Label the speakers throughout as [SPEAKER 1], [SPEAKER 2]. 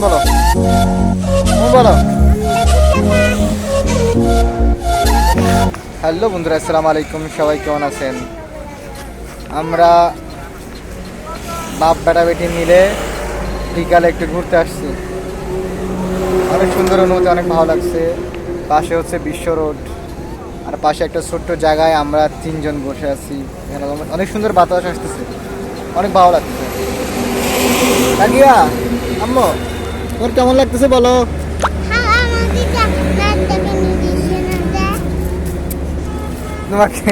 [SPEAKER 1] বলো বলো। হ্যালো বন্ধুরা, আসসালামু আলাইকুম। সবাই কেমন আছেন? আমরা বাপ বেটা বেটি মিলে বিকালে একটু ঘুরতে আসছি। অনেক সুন্দর অনুভূতি, অনেক ভালো লাগছে। পাশে হচ্ছে বিশ্ব রোড, আর পাশে একটা ছোট্ট জায়গায় আমরা তিনজন বসে আছি। এখানে অনেক সুন্দর বাতাস আসতেছে, অনেক ভালো লাগতেছে। কাকিয়া, আম্মু, তোর কেমন লাগতেছে বলো? তোমাকে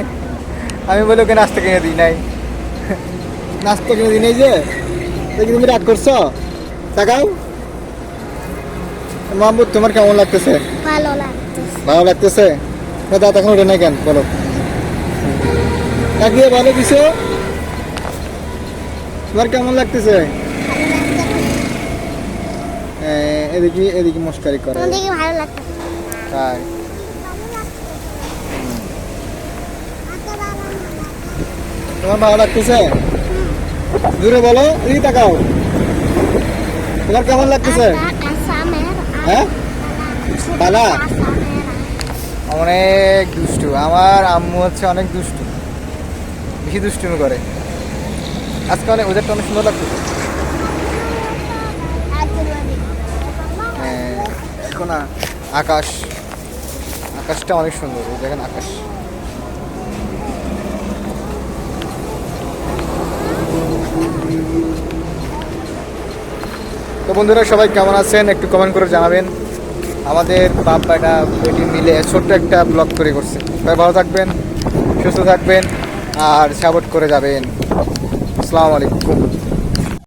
[SPEAKER 1] আমি বলি ওকে নাস্তা কিনে দিই নাই। নাস্তা কিনে দিই নাই যে, দেখি তুমি রাগ করছো। তাকাও মাহবুব, তোমার কেমন লাগতেছে?
[SPEAKER 2] ভালো লাগতেছে।
[SPEAKER 1] ভালো লাগতেছে। দাদা এখন ওঠে নাই কেন বলো? কাকিয়া ভালো কিছু, তোমার কেমন লাগতেছে? এদিকে এদিকে মস্কারি করে।
[SPEAKER 2] তোমাদেরকে ভালো লাগতেছে?
[SPEAKER 1] তাই তোমার ভালো লাগতেছে? দূরে বলো, এদিকে তাকাও। তোমার কেমন লাগতেছে? হ্যাঁ, বালা অনেক দুষ্টু। আমার আম্মু হচ্ছে অনেক দুষ্টু, বেশি দুষ্টুমি করে। আজকে অনেক ওদেরটা অনেক সুন্দর লাগতেছে। এখন আকাশ, আকাশটা অনেক সুন্দর। এই দেখেন আকাশ। তো বন্ধুরা, সবাই কেমন আছেন একটু কমেন্ট করে জানাবেন। আমাদের বাপ বেটা বেটি মিলে ছোট্ট একটা ব্লগ তৈরি করছে। সবাই ভালো থাকবেন, সুস্থ থাকবেন, আর সাপোর্ট করে যাবেন। আসসালামু আলাইকুম।